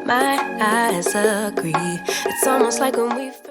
my eyes agree. It's almost like when we first.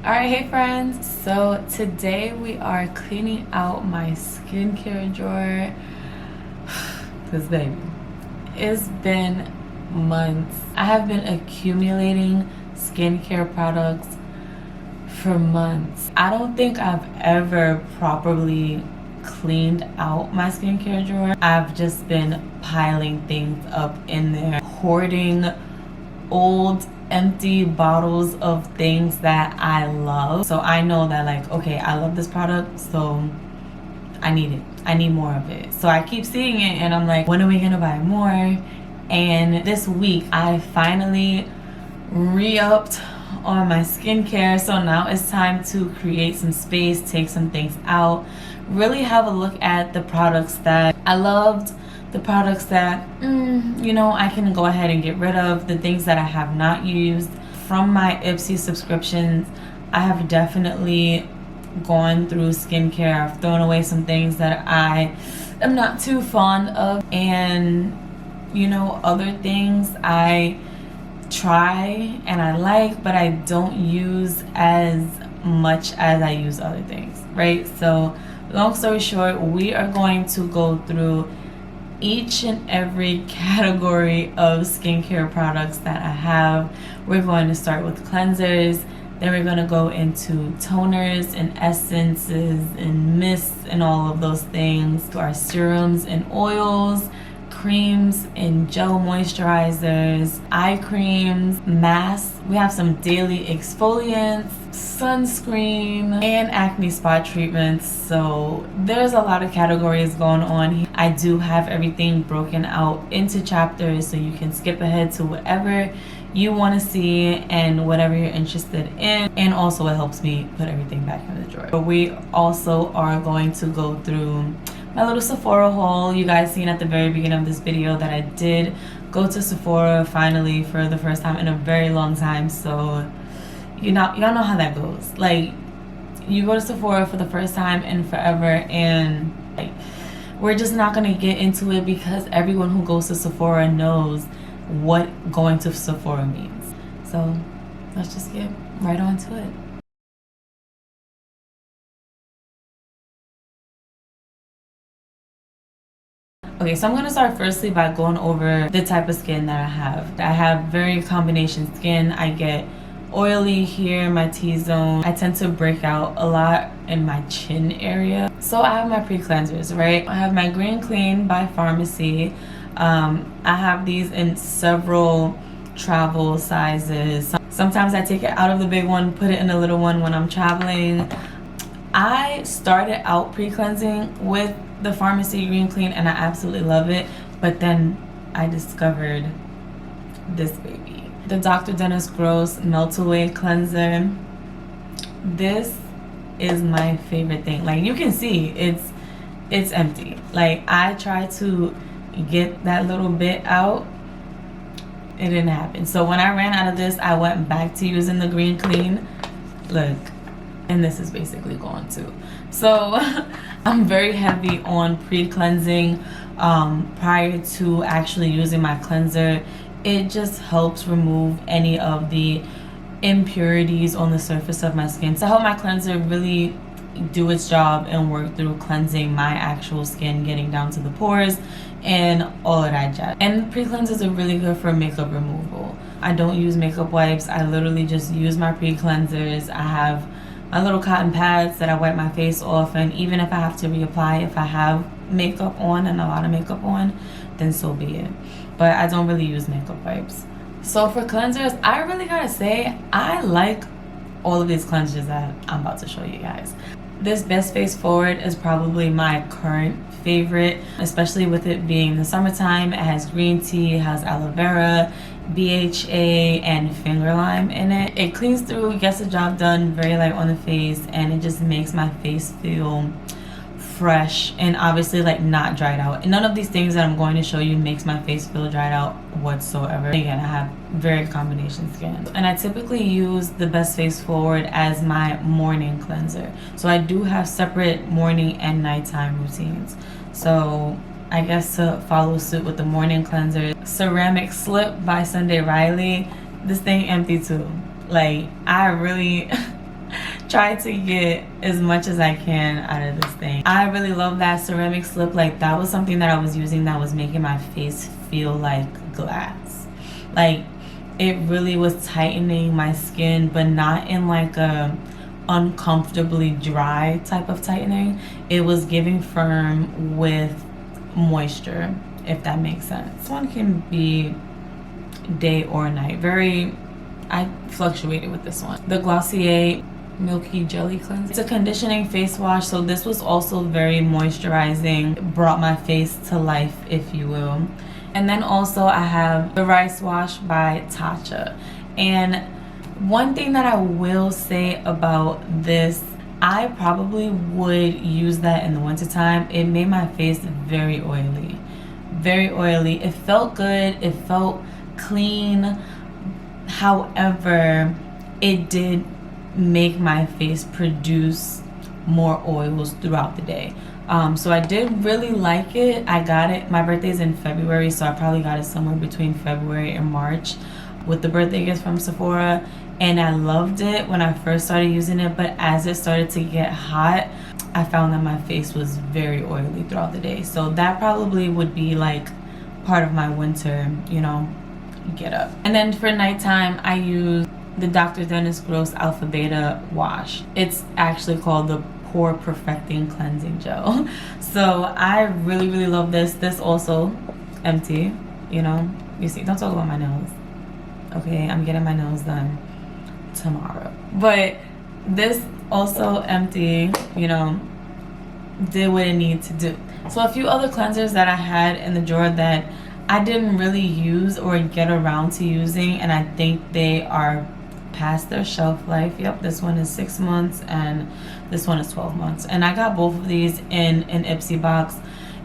Alright, hey friends, so today we are cleaning out my skincare drawer. Because baby, it's been months. I have been accumulating skincare products for months. I don't think I've ever properly cleaned out my skincare drawer. I've just been piling things up in there, hoarding old empty bottles of things that I love. So I know that, like, okay, I love this product, so I need it. I need more of it. So I keep seeing it and I'm like, when are we gonna buy more? And this week I finally re-upped on my skincare. So now it's time to create some space, take some things out, really have a look at the products that I loved, the products that you know, I can go ahead and get rid of, the things that I have not used. From my Ipsy subscriptions, I have definitely gone through skincare. I've thrown away some things that I am not too fond of, and you know, other things I try and I like, but I don't use as much as I use other things, right? So long story short, we are going to go through each and every category of skincare products that I have. We're going to start with cleansers, then we're going to go into toners and essences and mists and all of those things, to our serums and oils, creams and gel moisturizers, eye creams, masks. We have some daily exfoliants, sunscreen, and acne spot treatments. So there's a lot of categories going on here. I do have everything broken out into chapters, so you can skip ahead to whatever you want to see and whatever you're interested in. And also it helps me put everything back in the drawer. But we also are going to go through my little Sephora haul. You guys seen at the very beginning of this video that I did go to Sephora finally for the first time in a very long time. So y'all know how that goes. Like, you go to Sephora for the first time in forever, and like, we're just not gonna get into it because everyone who goes to Sephora knows what going to Sephora means. So let's just get right on to it. Okay, so I'm going to start firstly by going over the type of skin that I have. I have very combination skin. I get oily here in my T-zone. I tend to break out a lot in my chin area. So I have my pre-cleansers, right? I have my Green Clean by Pharmacy. I have these in several travel sizes. Sometimes I take it out of the big one, put it in the little one when I'm traveling. I started out pre-cleansing with the Pharmacy Green Clean and I absolutely love it, but then I discovered this baby, the Dr. Dennis Gross Melt Away Cleanser. This is my favorite thing. Like, you can see it's empty. Like, I tried to get that little bit out, it didn't happen. So when I ran out of this, I went back to using the Green Clean. Look, and this is basically gone too. So I'm very heavy on pre-cleansing prior to actually using my cleanser. It just helps remove any of the impurities on the surface of my skin to help my cleanser really do its job and work through cleansing my actual skin, getting down to the pores and all of that jazz. And pre-cleansers are really good for makeup removal. I don't use makeup wipes. I literally just use my pre-cleansers. I have my little cotton pads that I wipe my face off, and even if I have to reapply, if I have makeup on and a lot of makeup on, then so be it. But I don't really use makeup wipes. So for cleansers, I really gotta say, I like all of these cleansers that I'm about to show you guys. This Best Face Forward is probably my current favorite, especially with it being the summertime. It has green tea, it has aloe vera, BHA, and finger lime in it. It cleans through, gets the job done, very light on the face, and it just makes my face feel fresh and obviously like not dried out. And none of these things that I'm going to show you makes my face feel dried out whatsoever. Again, I have very combination skin, and I typically use the Best Face Forward as my morning cleanser. So I do have separate morning and nighttime routines. So I guess to follow suit with the morning cleanser, Ceramic Slip by Sunday Riley. This thing empty too. Like, I really try to get as much as I can out of this thing. I really love that ceramic slip. Like, that was something that I was using that was making my face feel like glass. Like, it really was tightening my skin, but not in like a uncomfortably dry type of tightening. It was giving firm with moisture, if that makes sense. This one can be day or night. I fluctuated with this one. The Glossier Milky Jelly Cleanser. It's a conditioning face wash, so this was also very moisturizing. It brought my face to life, if you will. And then also I have the Rice Wash by Tatcha. And one thing that I will say about this, I probably would use that in the wintertime. It made my face very oily. Very oily. It felt good. It felt clean. However, it did make my face produce more oils throughout the day. So I did really like it. I got it, my birthday's in February, so I probably got it somewhere between February and March with the birthday gift from Sephora, and I loved it when I first started using it. But as it started to get hot, I found that my face was very oily throughout the day. So that probably would be like part of my winter, you know, get up. And then for nighttime, I use the Dr. Dennis Gross Alpha Beta Wash. It's actually called the Pore Perfecting Cleansing Gel. So I really, really love this. This also empty, you know. You see, don't talk about my nails. Okay, I'm getting my nails done tomorrow. But this also empty, you know, did what it needed to do. So a few other cleansers that I had in the drawer that I didn't really use or get around to using, and I think they are past their shelf life. Yep, this one is 6 months and this one is 12 months. And I got both of these in an Ipsy box,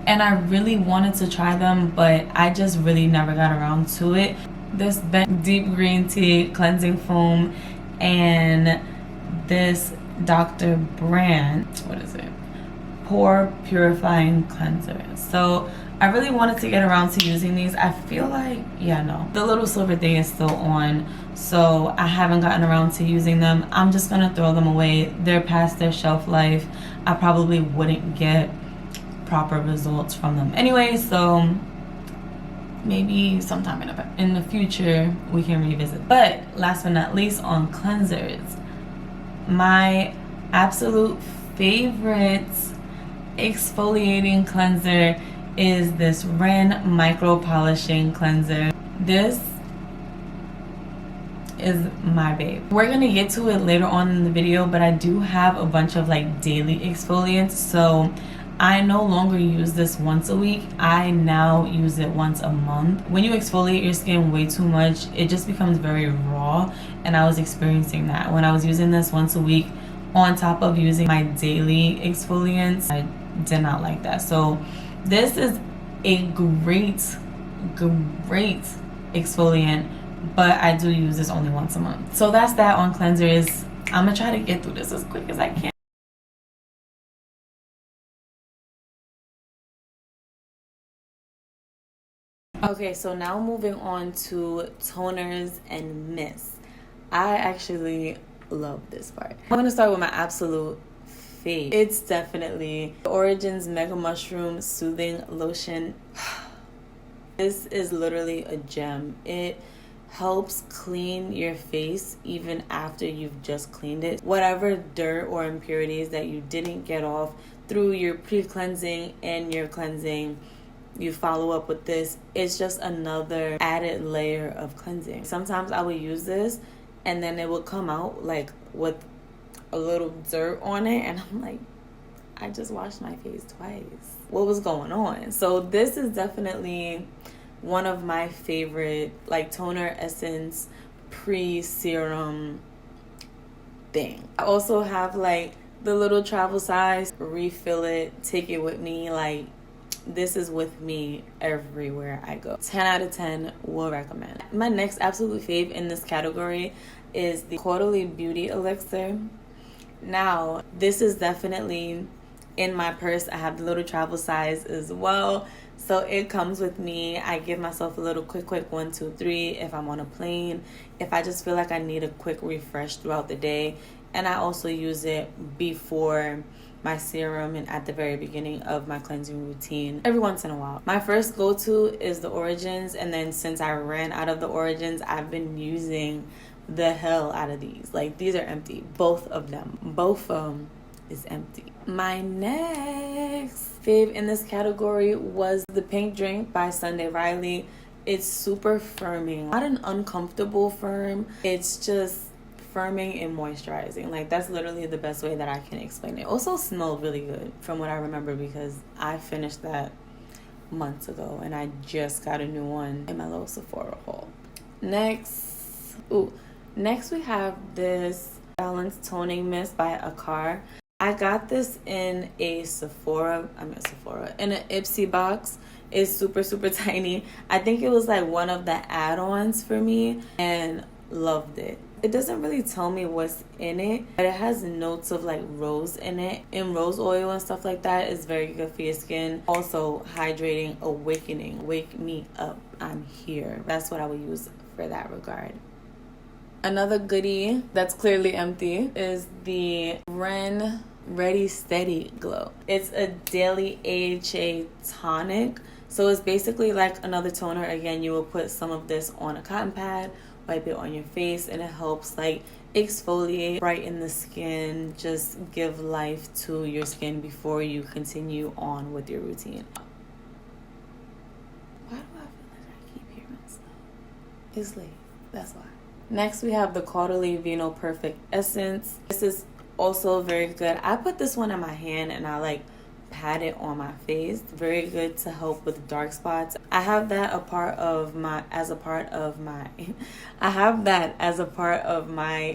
and I really wanted to try them, but I just really never got around to it. This Deep Green Tea Cleansing Foam and this Dr. Brand, what is it? Pore Purifying Cleanser. So I really wanted to get around to using these. I feel like, yeah, no, the little silver thing is still on, so I haven't gotten around to using them. I'm just gonna throw them away. They're past their shelf life. I probably wouldn't get proper results from them anyway, so maybe sometime in the future we can revisit. But last but not least, on cleansers, my absolute favorite exfoliating cleanser is this Ren Micro Polishing Cleanser. This is my babe. We're gonna get to it later on in the video, but I do have a bunch of like daily exfoliants, so I no longer use this once a week. I now use it once a month. When you exfoliate your skin way too much, it just becomes very raw, and I was experiencing that when I was using this once a week on top of using my daily exfoliants. I did not like that. So this is a great exfoliant, but I do use this only once a month. So that's that on cleansers. I'm gonna try to get through this as quick as I can. Okay, so now moving on to toners and mists. I actually love this part. I'm gonna start with my absolute fave. It's definitely Origins Mega Mushroom Soothing Lotion. This is literally a gem. It helps clean your face even after you've just cleaned it. Whatever dirt or impurities that you didn't get off through your pre-cleansing and your cleansing, you follow up with this. It's just another added layer of cleansing. Sometimes I would use this and then it would come out like with a little dirt on it, and I'm like, I just washed my face twice. What was going on? So this is definitely one of my favorite like toner, essence, pre-serum thing. I also have like the little travel size, refill it, take it with me. Like, this is with me everywhere I go. 10 out of 10 will recommend. My next absolute fave in this category is the Quarterly Beauty Elixir. Now, this is definitely in my purse. I have the little travel size as well, so it comes with me. I give myself a little quick 1, 2, 3 if I'm on a plane, if I just feel like I need a quick refresh throughout the day. And I also use it before my serum and at the very beginning of my cleansing routine every once in a while. My first go-to is the Origins, and then since I ran out of the Origins, I've been using the hell out of these. Like, these are empty, both of them is empty. My next fave in this category was the Pink Drink by Sunday Riley. It's super firming, not an uncomfortable firm, it's just firming and moisturizing. Like, that's literally the best way that I can explain it. Also smelled really good from what I remember, because I finished that months ago and I just got a new one in my little Sephora haul. Next we have this Balance Toning Mist by Akar. I got this in a in an Ipsy box. It's super tiny. I think it was like one of the add-ons for me, and loved it. It doesn't really tell me what's in it, but it has notes of like rose in it, and rose oil and stuff like that is very good for your skin. Also hydrating, awakening, wake me up, I'm here. That's what I would use for that regard. Another goodie that's clearly empty is the Ren Ready Steady Glow. It's a daily AHA tonic, so it's basically like another toner. Again, you will put some of this on a cotton pad, wipe it on your face, and it helps like exfoliate, brighten the skin, just give life to your skin before you continue on with your routine. Why do I feel like I keep hearing stuff? It's late, that's why. Next we have the Quarterly Vino Perfect Essence. This is also very good. I put this one in my hand and I like pat it on my face. Very good to help with dark spots. I have that as a part of my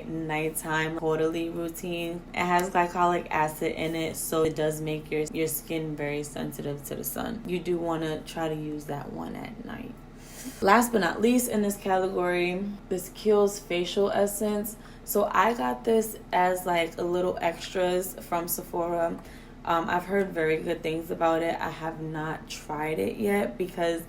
nighttime quarterly routine. It has glycolic acid in it, so it does make your skin very sensitive to the sun. You do want to try to use that one at night. Last but not least in this category, this Kiehl's Facial Essence. So I got this as like a little extras from Sephora. I've heard very good things about it. I have not tried it yet because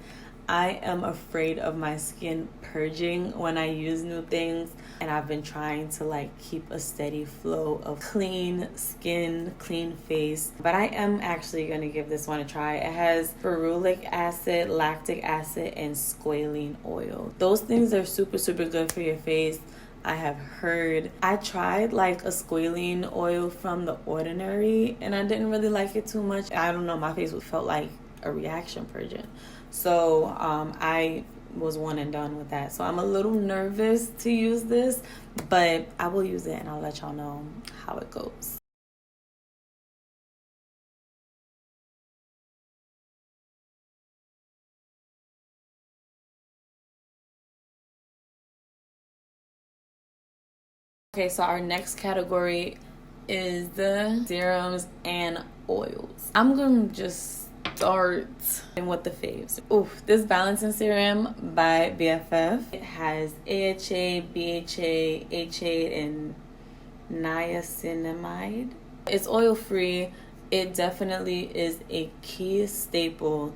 I am afraid of my skin purging when I use new things, and I've been trying to like keep a steady flow of clean skin, clean face. But I am actually going to give this one a try. It has ferulic acid, lactic acid, and squalene oil. Those things are super good for your face. I have heard. I tried like a squalene oil from The Ordinary and I didn't really like it too much. I don't know, my face felt like a reaction purging. So I was one and done with that. So I'm a little nervous to use this, but I will use it and I'll let y'all know how it goes. Okay, so our next category is the serums and oils. I'm gonna just start with the faves. This balancing serum by BFF. It has AHA, BHA, H8, and niacinamide. It's oil free. It definitely is a key staple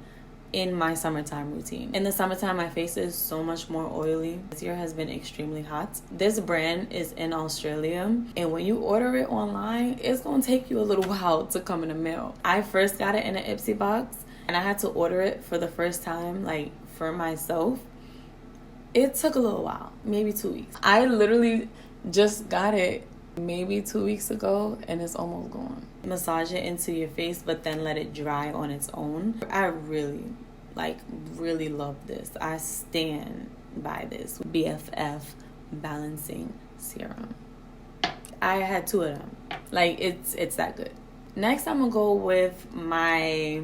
in my summertime routine. In the summertime, my face is so much more oily. This year has been extremely hot. This brand is in Australia, and when you order it online, it's gonna take you a little while to come in the mail. I first got it in an Ipsy box, and I had to order it for the first time, like for myself. It took a little while, maybe 2 weeks. I literally just got it maybe 2 weeks ago and it's almost gone. Massage it into your face, but then let it dry on its own. I really love this. I stand by this BFF balancing serum. I had 2 of them. Like, it's that good. Next, I'm gonna go with my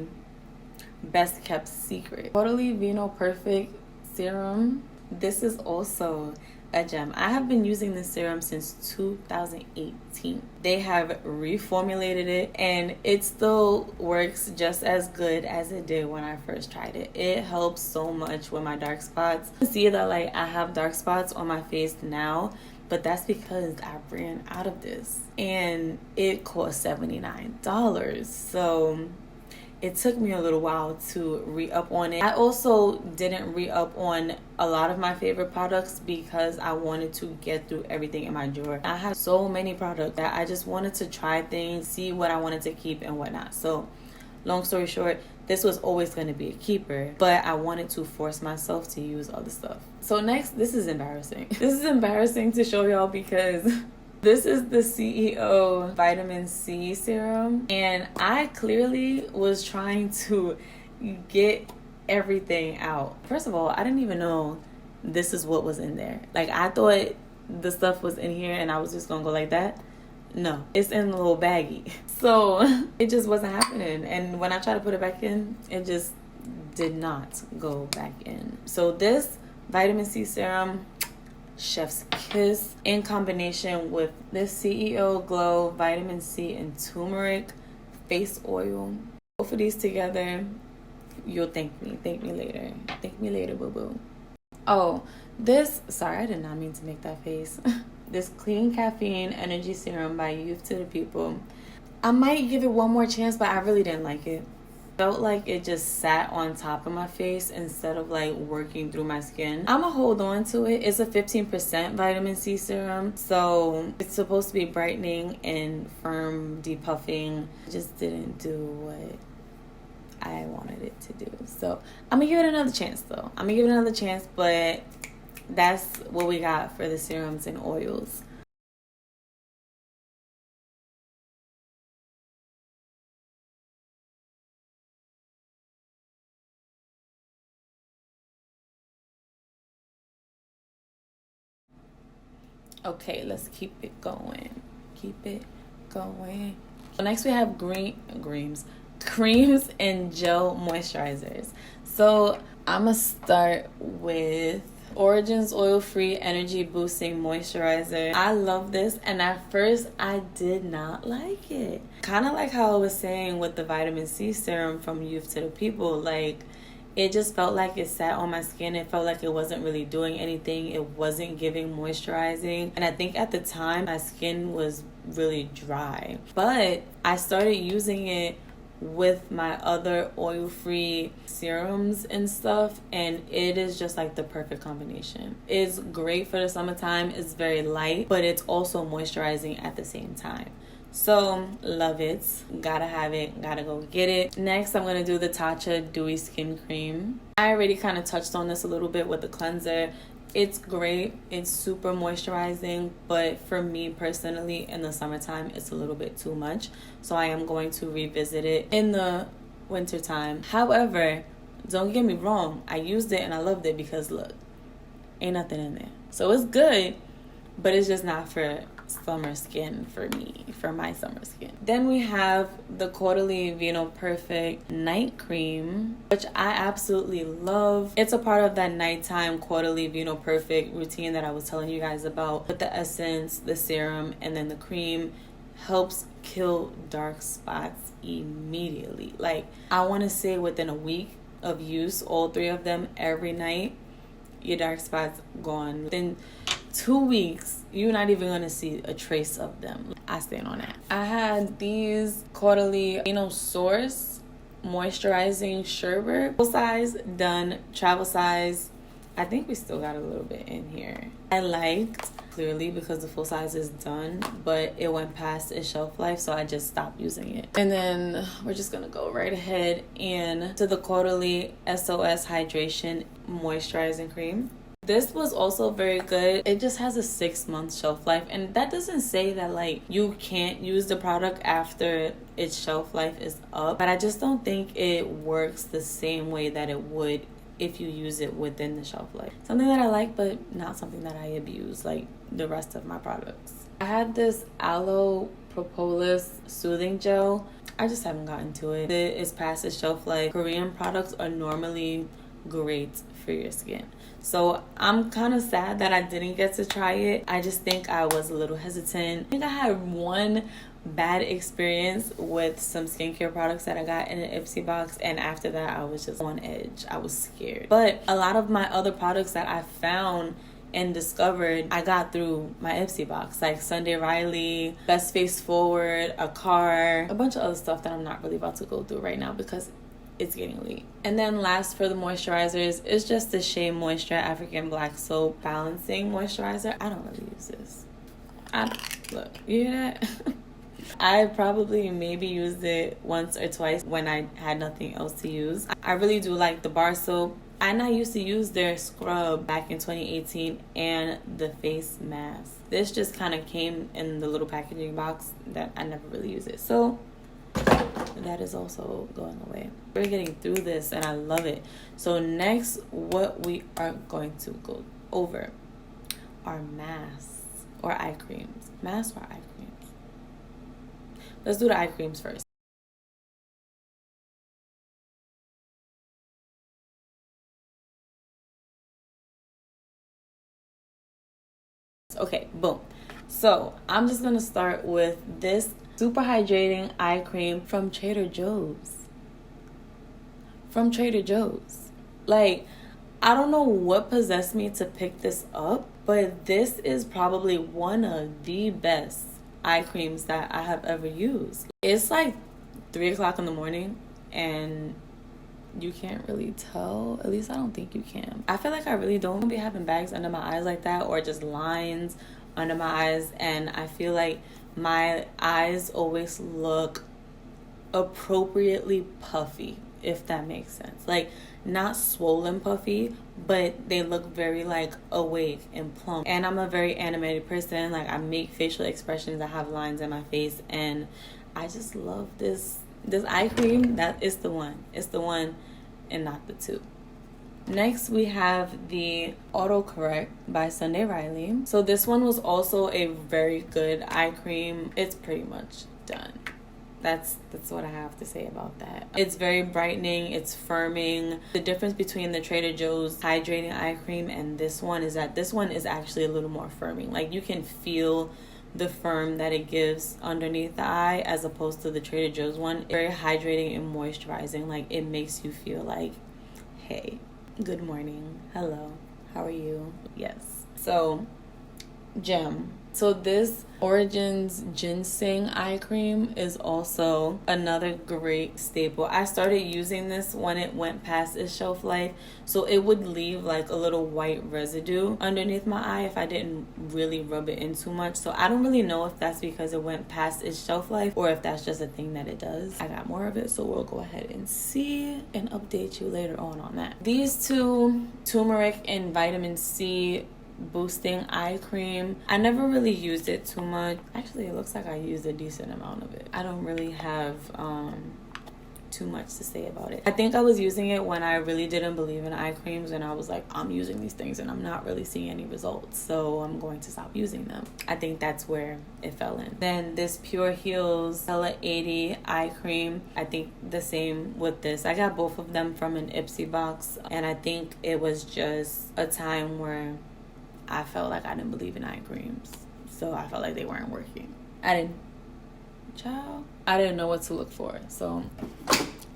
best kept secret, Totally Vino Perfect serum. This is also a gem. I have been using this serum since 2018. They have reformulated it and it still works just as good as it did when I first tried it. It helps so much with my dark spots. You can see that like I have dark spots on my face now, but that's because I ran out of this and it cost $79. So it took me a little while to re-up on it. I also didn't re-up on a lot of my favorite products because I wanted to get through everything in my drawer. I have so many products that I just wanted to try things, see what I wanted to keep and whatnot. So long story short, this was always going to be a keeper, but I wanted to force myself to use other stuff. So next, this is embarrassing. This is embarrassing to show y'all because this is the CEO vitamin C serum, and I clearly was trying to get everything out. First of all, I didn't even know this is what was in there. Like, I thought the stuff was in here and I was just gonna go like that. No, it's in a little baggie. So it just wasn't happening. And when I tried to put it back in, it just did not go back in. So this vitamin C serum, chef's kiss, in combination with this CEO Glow vitamin C and turmeric face oil. Both of these together, you'll thank me. Thank me later. Thank me later, boo-boo. Oh, this, sorry, I did not mean to make that face. This Clean Caffeine Energy Serum by Youth to the People. I might give it one more chance, but I really didn't like it. Felt like it just sat on top of my face instead of like working through my skin. I'm gonna hold on to it. It's a 15% vitamin C serum, so it's supposed to be brightening and firm depuffing. It just didn't do what I wanted it to do. So I'm gonna give it another chance though. I'm gonna give it another chance, but that's what we got for the serums and oils. Okay, let's keep it going. Keep it going. So next we have creams and gel moisturizers. So I'm gonna start with Origins Oil-Free Energy Boosting Moisturizer. I love this, and at first I did not like it. Kind of like how I was saying with the vitamin C serum from Youth to the People, like it just felt like it sat on my skin. It felt like it wasn't really doing anything. It wasn't giving moisturizing. And I think at the time my skin was really dry. But I started using it with my other oil-free serums and stuff, and it is just like the perfect combination. It's great for the summertime. It's very light, but it's also moisturizing at the same time. So love it, gotta have it, gotta go get it. Next, I'm gonna do the Tatcha Dewy Skin Cream. I already kind of touched on this a little bit with the cleanser. It's great, it's super moisturizing, but for me personally in the summertime it's a little bit too much, so I am going to revisit it in the wintertime. However, don't get me wrong, I used it and I loved it because look, ain't nothing in there. So it's good, but it's just not for summer skin for me, for my summer skin. Then we have the Quarterly Vino Perfect Night Cream, which I absolutely love. It's a part of that nighttime Quarterly Vino Perfect routine that I was telling you guys about, with the essence, the serum, and then the cream. Helps kill dark spots immediately. Like, I want to say within a week of use, all 3 of them every night, your dark spots gone. Within 2 weeks, you're not even going to see a trace of them. I stand on that. I had these Quarterly Source Moisturizing Sherbet. Full size, done. Travel size, I think we still got a little bit in here. I liked, clearly because the full size is done, but it went past its shelf life, so I just stopped using it. And then we're just going to go right ahead and to the Quarterly SOS Hydration Moisturizing Cream. This was also very good. It just has a 6-month shelf life, and that doesn't say that like you can't use the product after its shelf life is up, but I just don't think it works the same way that it would if you use it within the shelf life. Something that I like, but not something that I abuse like the rest of my products. I had this aloe propolis soothing gel. I just haven't gotten to it. It is past its shelf life. Korean products are normally great for your skin, so I'm kind of sad that I didn't get to try it. I just think I was a little hesitant. I think I had one bad experience with some skincare products that I got in an Ipsy box, and after that I was just on edge. I was scared. But a lot of my other products that I found and discovered I got through my Ipsy box, like Sunday Riley, Best Face Forward, a car, a bunch of other stuff that I'm not really about to go through right now because it's getting late. And then last for the moisturizers is just the Shea Moisture African Black Soap Balancing Moisturizer. I don't really use this. Look, you hear that? I probably maybe used it once or twice when I had nothing else to use. I really do like the bar soap. And I used to use their scrub back in 2018 and the face mask. This just kind of came in the little packaging box that I never really use it. So that is also going away. We're getting through this and I love it. So next, what we are going to go over are masks or eye creams. Masks or eye creams? Let's do the eye creams first. Okay, boom. So I'm just gonna start with this super hydrating eye cream from Trader Joe's. From Trader Joe's. Like, I don't know what possessed me to pick this up, but this is probably one of the best eye creams that I have ever used. It's like 3 o'clock in the morning and you can't really tell. At least I don't think you can. I feel like I really don't be having bags under my eyes like that, or just lines under my eyes, and I feel like my eyes always look appropriately puffy, if that makes sense. Like, not swollen puffy, but they look very like awake and plump. And I'm a very animated person. Like, I make facial expressions, I have lines in my face, and I just love this eye cream. That is the one. It's the one and not the two. Next, we have the Autocorrect by Sunday Riley. So this one was also a very good eye cream. It's pretty much done. That's what I have to say about that. It's very brightening. It's firming. The difference between the Trader Joe's hydrating eye cream and this one is that this one is actually a little more firming. Like, you can feel the firm that it gives underneath the eye, as opposed to the Trader Joe's one. Very hydrating and moisturizing. Like, it makes you feel like, hey, good morning, hello, how are you? Yes. So, gem. So this Origins Ginseng eye cream is also another great staple. I started using this when it went past its shelf life, so it would leave like a little white residue underneath my eye if I didn't really rub it in too much. So I don't really know if that's because it went past its shelf life or if that's just a thing that it does. I got more of it, so we'll go ahead and see and update you later on that. These two, turmeric and vitamin C boosting eye cream, I never really used it too much. Actually, it looks like I used a decent amount of it. I don't really have too much to say about it. I think I was using it when I really didn't believe in eye creams, and I was like, I'm using these things and I'm not really seeing any results, so I'm going to stop using them. I think that's where it fell in. Then this Pure Heals Stella 80 eye cream, I think the same with this. I got both of them from an Ipsy box, and I think it was just a time where I felt like I didn't believe in eye creams, so I felt like they weren't working. I didn't know what to look for, so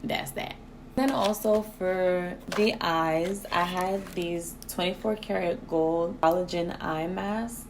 that's that. Then also for the eyes, I had these 24 karat gold collagen eye masks.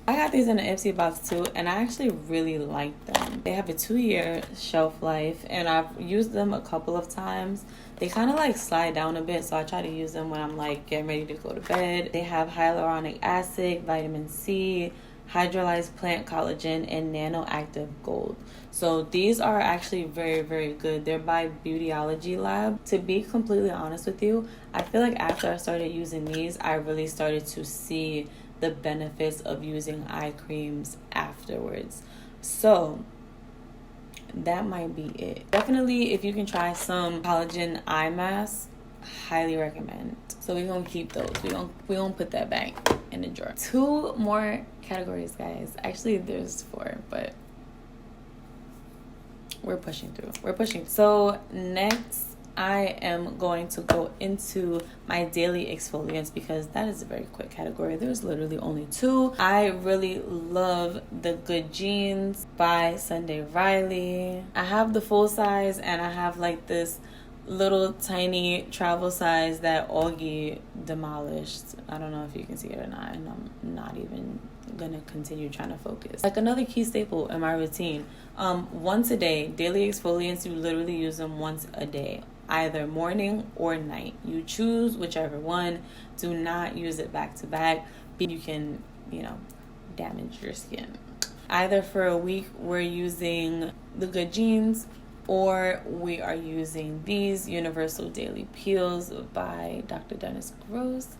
I got these in an Ipsy box too, and I actually really like them. They have a 2-year shelf life, and I've used them a couple of times. They kind of like slide down a bit, so I try to use them when I'm like getting ready to go to bed. They have hyaluronic acid, vitamin C, hydrolyzed plant collagen, and nanoactive gold. So these are actually very, very good. They're by Beautyology Lab. To be completely honest with you, I feel like after I started using these, I really started to see the benefits of using eye creams afterwards. So that might be it. Definitely, if you can try some collagen eye masks, highly recommend. So we're gonna keep those. We're gonna put that back in the drawer. 2 more categories, guys. Actually, there's 4, but we're pushing through. So next, I am going to go into my daily exfoliants because that is a very quick category. There's literally only 2. I really love the Good Genes by Sunday Riley. I have the full size and I have like this little tiny travel size that Augie demolished. I don't know if you can see it or not, and I'm not even gonna continue trying to focus. Like another key staple in my routine, once a day, daily exfoliants. You literally use them once a day, either morning or night. You choose whichever one. Do not use it back to back. You can, damage your skin. Either for a week, we're using the Good Genes, or we are using these Universal Daily Peels by Dr. Dennis Gross.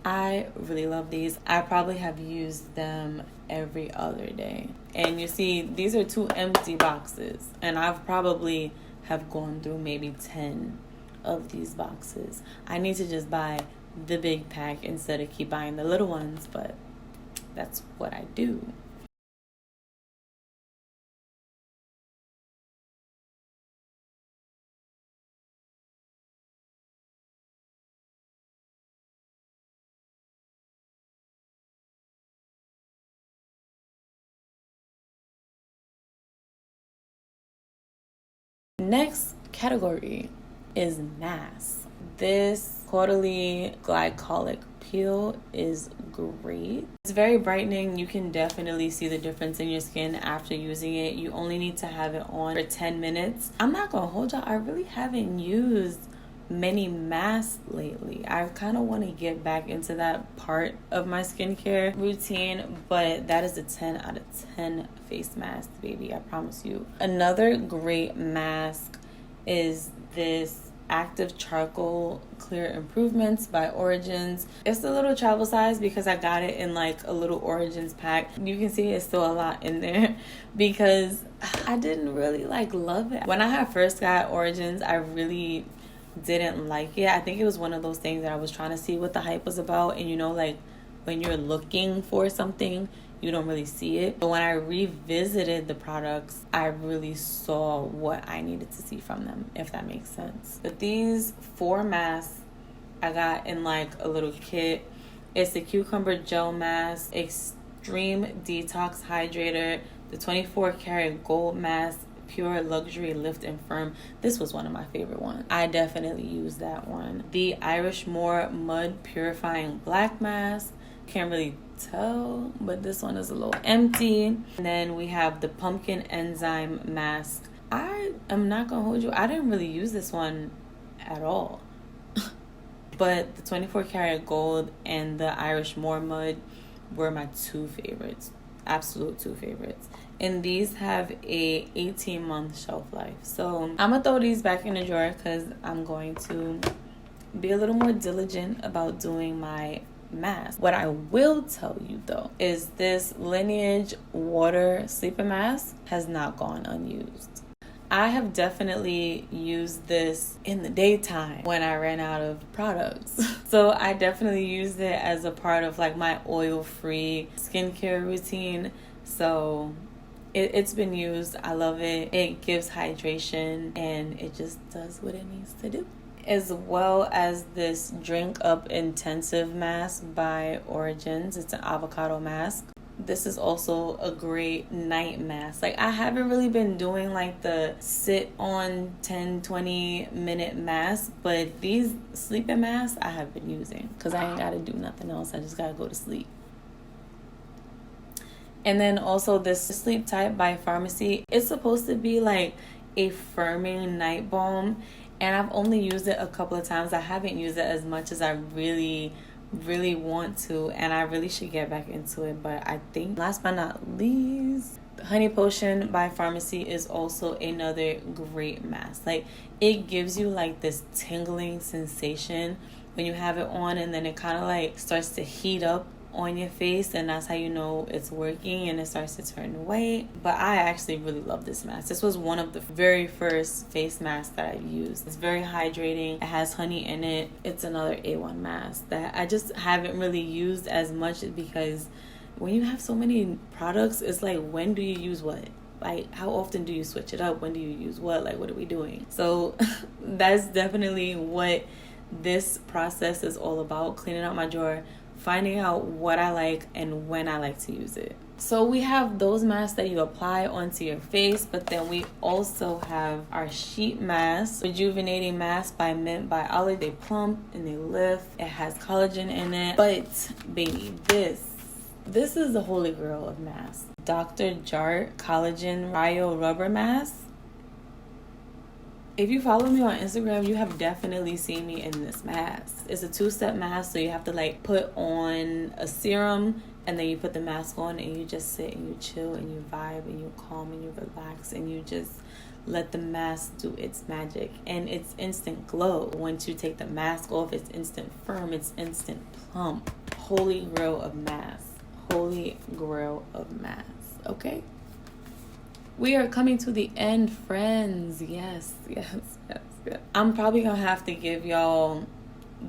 I really love these. I probably have used them every other day. And you see, these are 2 empty boxes. And I've probably have gone through maybe 10 of these boxes. I need to just buy the big pack instead of keep buying the little ones. But that's what I do. Next category is masks. This quarterly glycolic peel is great. It's very brightening. You can definitely see the difference in your skin after using it. You only need to have it on for 10 minutes. I'm not gonna hold y'all, I really haven't used many masks lately. I kind of want to get back into that part of my skincare routine, but that is a 10 out of 10 face mask, baby. I promise you. Another great mask is this Active Charcoal Clear Improvements by Origins. It's a little travel size because I got it in like a little Origins pack. You can see it's still a lot in there because I didn't really love it. When I had first got Origins, I really didn't like it. I think it was one of those things that I was trying to see what the hype was about, and when you're looking for something, you don't really see it. But when I revisited the products, I really saw what I needed to see from them, if that makes sense. But these 4 masks I got in a little kit. It's the Cucumber Gel Mask, Extreme Detox Hydrator, the 24 Karat Gold Mask, Pure Luxury Lift and Firm. This was one of my favorite ones. I definitely used that one. The Irish Moor Mud Purifying Black Mask. Can't really tell, but this one is a little empty. And then we have the Pumpkin Enzyme Mask. I am not gonna hold you, I didn't really use this one at all. But the 24 Karat Gold and the Irish Moor Mud were my 2 favorites. Absolute 2 favorites. And these have a 18-month shelf life. So I'm gonna throw these back in the drawer because I'm going to be a little more diligent about doing my mask. What I will tell you though is this Lineage Water Sleeping Mask has not gone unused. I have definitely used this in the daytime when I ran out of products. So I definitely used it as a part of my oil-free skincare routine. So it's been used. I love it. It gives hydration and it just does what it needs to do. As well as this Drink Up Intensive Mask by Origins. It's an avocado mask. This is also a great night mask. I haven't really been doing the sit on 10-20 minute mask, but these sleeping masks I have been using because I ain't got to do nothing else. I just got to go to sleep. And then also this Sleep Tight by Pharmacy. It's supposed to be a firming night balm, and I've only used it a couple of times. I haven't used it as much as I really really want to, and I really should get back into it. But I think last but not least, Honey Potion by Pharmacy is also another great mask. Like, it gives you like this tingling sensation when you have it on, and then it kind of like starts to heat up on your face, and that's how you know it's working, and it starts to turn white. But I actually really love this mask. This was one of the very first face masks that I used. It's very hydrating. It has honey in it. It's another A1 mask that I just haven't really used as much, because when you have so many products, it's like, when do you use what? Like, how often do you switch it up? When do you use what? Like, what are we doing? So that's definitely what this process is all about: cleaning out my drawer, finding out what I like and when I like to use it. So we have those masks that you apply onto your face, but then we also have our sheet mask, rejuvenating mask by Mint by Olive. They plump and they lift. It has collagen in it. But baby, this is the holy grail of masks. Dr. Jart Collagen Cryo Rubber Mask. If you follow me on Instagram, you have definitely seen me in this mask. It's a 2-step mask, so you have to like put on a serum, and then you put the mask on, and you just sit and you chill and you vibe and you calm and you relax, and you just let the mask do its magic. And it's instant glow. Once you take the mask off, it's instant firm, it's instant plump. Holy grail of masks. Holy grail of masks. Okay? We are coming to the end, friends. Yes. I'm probably going to have to give y'all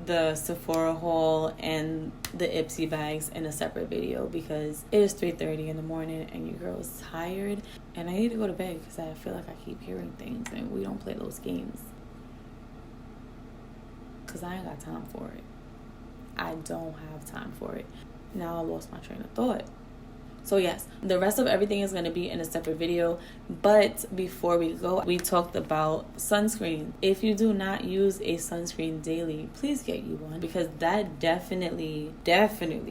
the Sephora haul and the Ipsy bags in a separate video, because it is 3:30 in the morning and your girl is tired. And I need to go to bed because I feel like I keep hearing things, and we don't play those games. Because I ain't got time for it. I don't have time for it. Now I lost my train of thought. So yes, the rest of everything is going to be in a separate video. But before we go, we talked about sunscreen. If you do not use a sunscreen daily, please get you one, because that definitely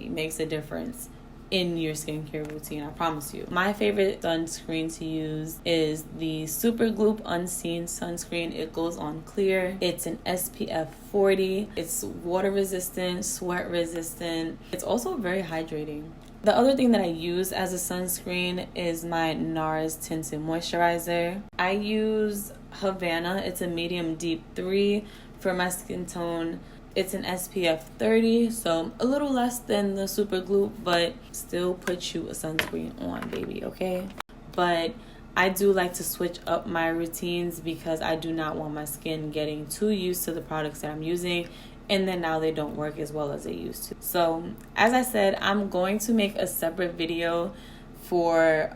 makes a difference in your skincare routine. I promise you. My favorite sunscreen to use is the Super Gloop Unseen sunscreen. It goes on clear. It's an SPF 40. It's water resistant, sweat resistant. It's also very hydrating. The other thing that I use as a sunscreen is my NARS Tinted Moisturizer. I use Havana. It's a medium deep 3 for my skin tone. It's an SPF 30, so a little less than the Super Gloop, but still puts you a sunscreen on, baby, okay? But I do like to switch up my routines, because I do not want my skin getting too used to the products that I'm using, and then now they don't work as well as they used to. So as I said, I'm going to make a separate video for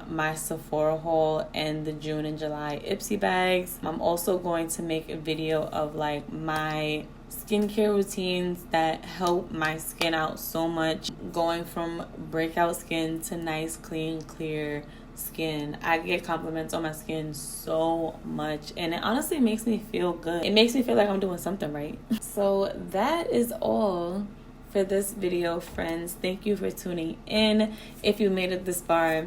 my Sephora haul and the June and July Ipsy bags. I'm also going to make a video of like my skincare routines that help my skin out so much, going from breakout skin to nice, clean, clear skin. I get compliments on my skin so much, and it honestly makes me feel good. It makes me feel like I'm doing something right. So that is all for this video, friends. Thank you for tuning in. If you made it this far,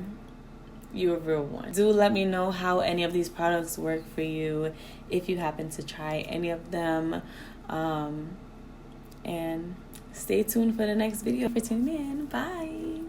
you're a real one. Do let me know how any of these products work for you, if you happen to try any of them. And stay tuned for the next video. For tuning in. Bye.